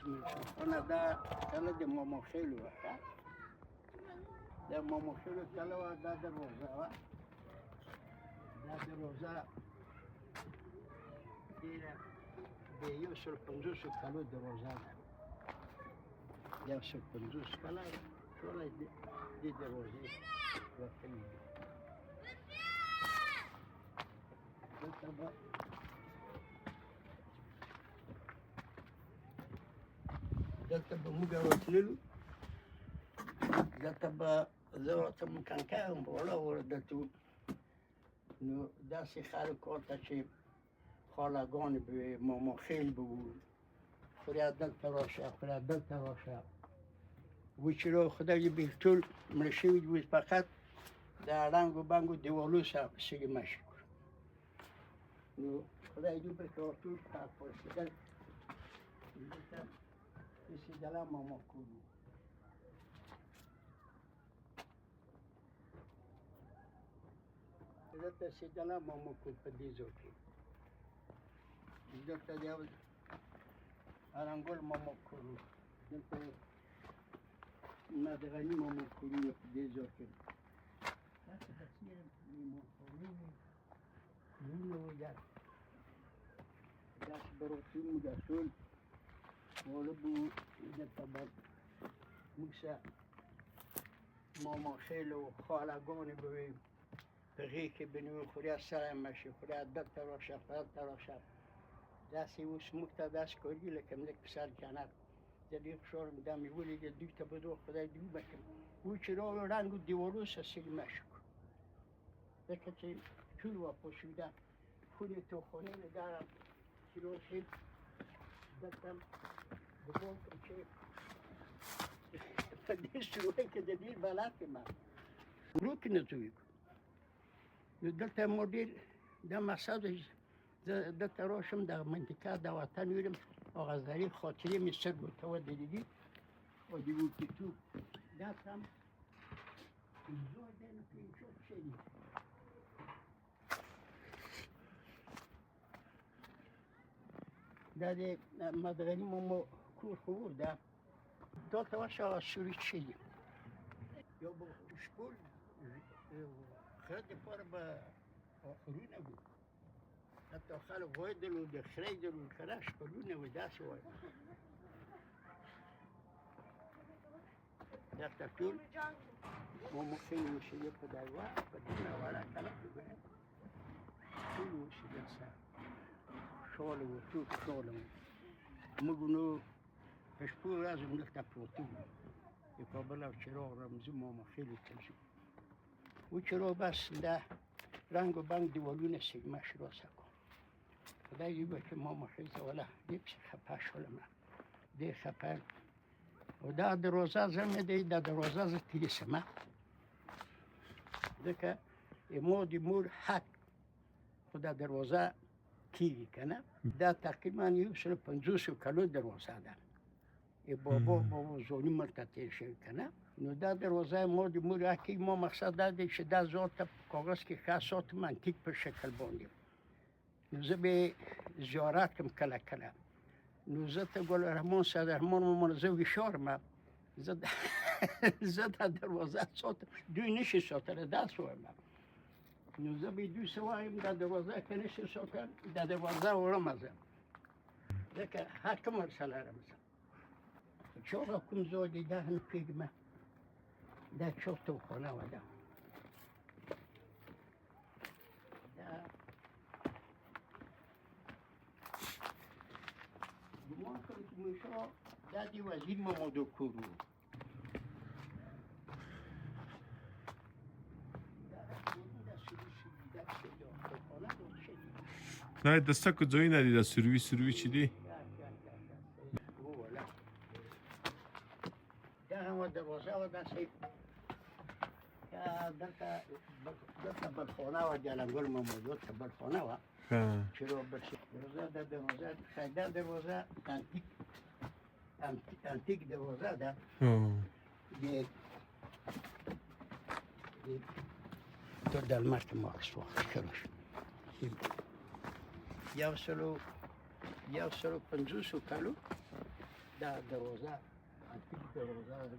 خانه دا کله د ماما خیلو وکړه د ماما خیلو کله و دا دروازه و دا دروازه ډېره د 150 کالو دروازه ده 150 کاله ټوله دې دروازې وتلي دي دلته به موږ راتللو دلته به زه ورته مکانکه یم وړه دلته نو داسې خلک ورته چې خالهګانې به وې ماماخېل به وو خوریا دلته راشه خوریا دلته راشه و چې را خدای به ټول مړه شوي دي اوس فقط د ړنګو بنګو دیوالو سره پسې مشي کړو نو خدای دې به ټول پاک پرسېدل دلته رسېدله ماما کور وو دلته رسېدله ماما کور په دې ځای کې دلته د یو ارنګل ماما کور وو دلته مدغني ماما کور وو په دې ځای کې داسې بسیر ماما کورونه وو داسې به راتلو موږ دا ټول واړه به وو دلته به موږ سره ماماخېل و خالهګانې به وې په غېږ کې به نه وي خوریا سره یې مشي خوریا دلته راشه دلته راشه داسې اوس موږ ته داسې ښکاري لکه ملک په سر جنت زه ډېر خوشحاله یم دا مې ولیدل دوی ته به دعا خدای دې وبخښي و چې راغلو ړنګو دیوالو سره سړي مشي کړو ځکه چې ټول واپس شو دا خونې توخانې مې دا چې راشي دلته د بام چې په دې سروۍ کې د ډېر بلد یم ورو کې نه توی کړو نو دلته ما ډېر دا مقصد زه دلته راشم دغه منطقه د وطن ویلم هغه زرې خاطرې مې سترګو ته ودرېدي او د وکیتوب دا هم زور دی نو که یو څه دي دا د مدغني ماما کور خو ور ده دلته ورشه هغه سوري څه دي یو به شپول خره دپاره به خرونه وو حتی خلک وایدل و د خرې دل و خره شپلونه وو داسې وایي درته ټول ماماخېل اوسېده په دا وخت په دومره وړه کلک ټول اوسېدل سره خوشحاله وو ټول خوشحاله وو موږ نو په شپو ورځو همدلته پراته وو د کابل او چراغ رمزو ماماخېلو ته ځو و چې را بس دا رنګ و بنګ دیوالونه سیمش راسه کن خدای دې وبخښي ماماخېل ته والا ډېر پسې خفه شولم ډېر خفه یم او دا دروازه زه مې دی دا دروازه زه تېرېسم ځکه ما د مور حق خو دا دروازه کېږي که نه دا تقریبا 150 کالو دروازه ده بابا زاني مړ ته تېر شوي که نه نو دا دروازه ما د مور حق کېږي ما مقصد دا دی چې دا ځان ته په کاغذ کې ښه ساتم انتیک په شکل باندې نو زه به یې زیارت کړم کله کله نو زه ته ګل رحمان صدرحمان مامان زه ویشارم زه دا دروازه ساتم دوی نشي ساتلی داسې وایم نو زه به دوی څه وایم دا دروازه که نشي ساتل دا دروازه وړم زه ځکه حکم ورسره لرم زه چې هغه کوم ځای دی دا نه پوهېږم دا چا توخانه وه ده گمان کنم که موشا دا دی وزیر مامادو کور وو دا د سکو ځایونه دي دا سروي چې دي دا هم دروازه وه داسې دلته بلخانه وه د علمګل مامادو ته بلخانه وه چې را برسېد دروازه خیدر دروازه انتیک دروازه ده تو در مرد ماکس وقت کروش 150 کالو دا دروازه دروازه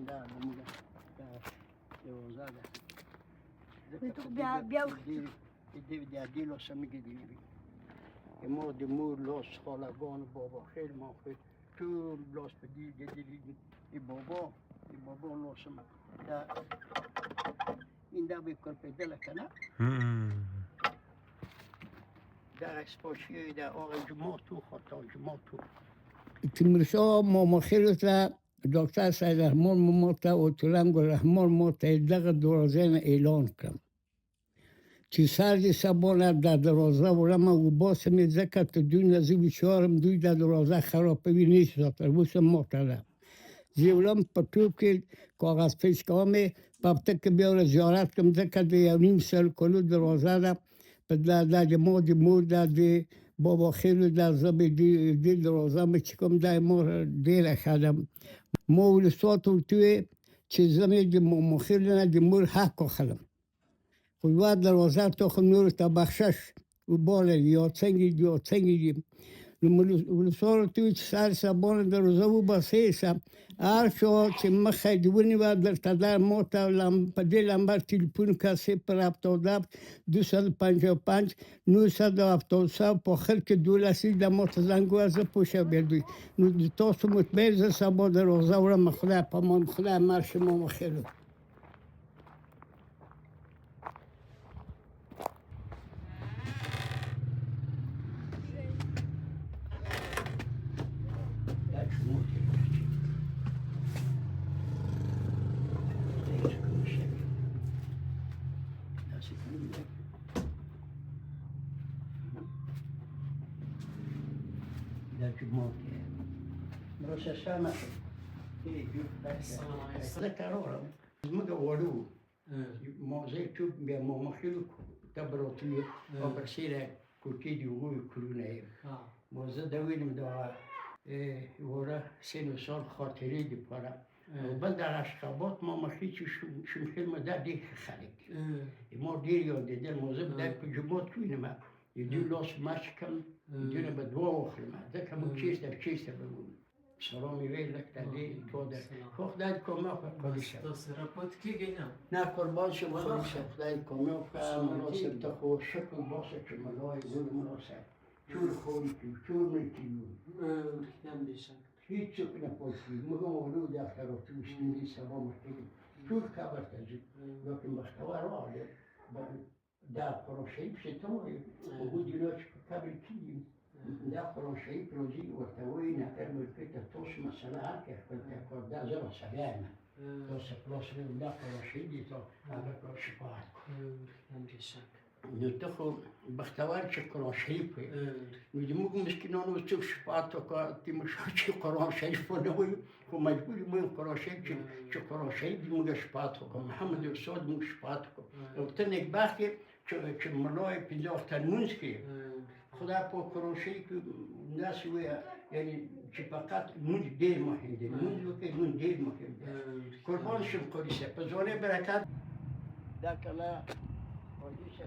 دا موږ دا دروازه ده بیا دې لاسه میگه دیوی ما د مور لاس خالگان بابا خیلی ما خیلی طول لاس به دی بابا لاسم این دا بکر پیدل کنه دا اسپاشیه دا آقای جماعتو خطا جماعتو تیمورشاه ماما خیلی تا دکتر سید رحمان ماما و تولنگ رحمان ماما دقیقه درازه اعلان کردم چی سردی سبانه در درازه ورم و باس می زکت دوی نزی بیچارم دوی در درازه خراب بی نیست داتر بوسم محترم زیولم پتوب که کاغذ پیش کامی پبتک بیاره زیارت کم زکت دیو نیم سال کلو درازه ده در جماع دی مور در دی بابا خیلی در زبی دی درازه می چکم در ما دیر خدم ما ولسات و توی چیزمی دی ما خیلی نه دی مور حق خدم خود دروازه تا خود نور تا بخشش و بالا یا چنگی ولسار توی سر سبان دروازه و بسیسم هر شو چه مخیدونی و در تدر ما تا پدی لمبر تلپون کسی پر 77 255 973 پاخر که دولسی در ما تزنگو از پوشه بیردوی تاسو مطمئن سبا دروازه و را مخدا پامان خدا مرش ما مخیلو زموږ وړو موزه چوب بیا مو مخلو تبرتو او برسیره کوټې دی وګورو کړونه موزه د وینم دا وره سینو سال خاطرې دی پاره بل در اشخابات ما مخلی چی شمخیل ما در دیگه خلق ما دیر یاد دیدن موزه در پجمات کوینم یه دو لاس مشکم دونه به دعا اخرم دکه مو چیست بگون سلامی وی لکتا دی تو در خدای کامل قدیشه نه قربان شم قدیشه خدای کامل مناسب تخو شکل باسه که ملای گل مناسب چور خوری که چور میتیون هیچ چک نپاسی مگم اولو دفترات مشکلی سبا مشکلی چور کبر تجید لیکن بختوار آده در پروشهی پشتوی و بود دیلاش کبر کییم در پروشهی پروژی ورتوی نکر ملکت توش مسئله هر که خود در زر سبیانه توش پلاس رو در پروشهی دیتا اگر که شفاعت نتخو بختوار چه قرآن شریف میگه مگم مسکینان و چه شفاعت که تیمشا چه قرآن شریف نوی و مجبوری مگم قرآن شریف چه قرآن شریف مگه شفاعت که محمد رسول مگه شفاعت که و تن یک بخی چه ملای 50 تن منز که خدا پا قرآن شریف ناسی وی یعنی چه فقط منز دیر مهم دیر منز وکه منز دیر مهم دیر قربان شم قدیسه پزانه برکت دکلا قدیسه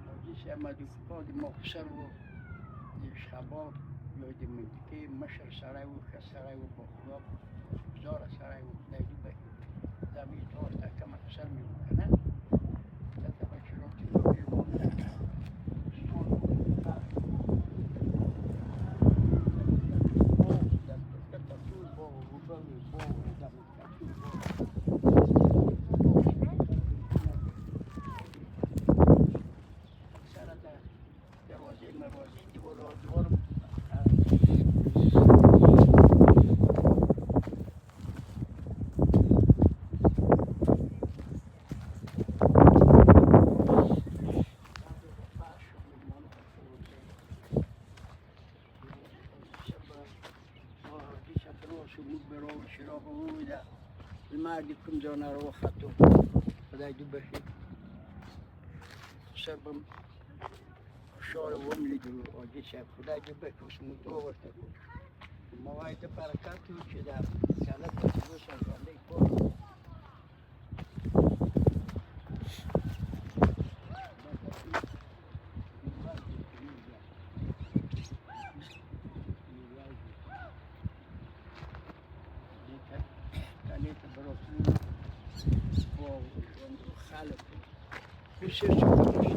قدیسه مدفقات مخصر و شباب یا دی منطقه مشر سرای و خسرای و بخواب زار سرای و خدایدو بکی زمین طور تا که مخصر می بکنن تا بچرات که بکنن المعدي كم زونا روحته خدای دو بخیر سربم شعر وملی دو آجی شب خدای دو بخیر اسمو تو ورته مواعید برکاتو چې دا جنت ته وصل باندې کو باغ و ژوند و خلق و بسیار چیزا داشت.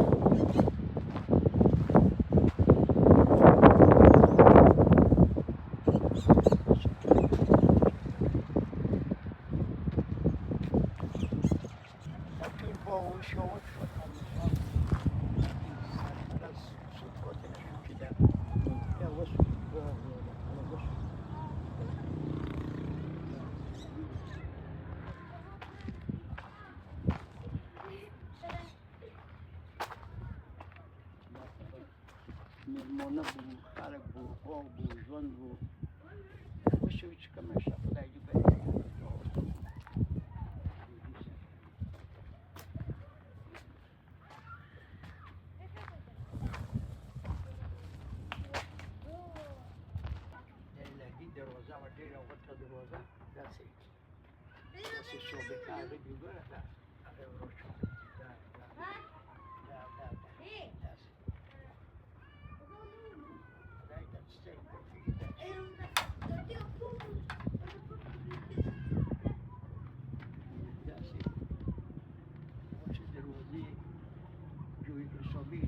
مېلمانه بو، خلک بو، باغ بو، ژوند بو. اوس یو چې کومه شته خدای دې برکت وکړي. د لرګي دروازه وه، ډېره غټه دروازه، داسې شوبکه هغه دې ګوره دا هغه وروچوه. دا داسې خدای ته سترګې ورکړي داسې چې دروازې جوړې کړې شوبې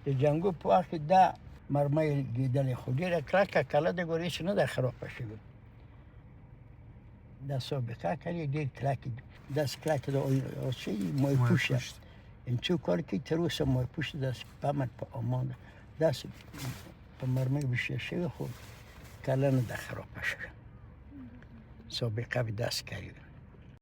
د جنګو په وخت کې دا مرمۍ لګېدلې، خو ډېره کلکه کله د ګورې چې نه ده خرابه شوې. دا سابقه کلی ډېر کلکې دي، داسې کلکې ده چې مای پوشه. این څو کال کې تر اوسه مای پوشه داسې په امن په امان ده. داسې په مرمۍ بشیر شوې، خو کله نه ده خرابه شوې. سابقه به داسې کلی ده.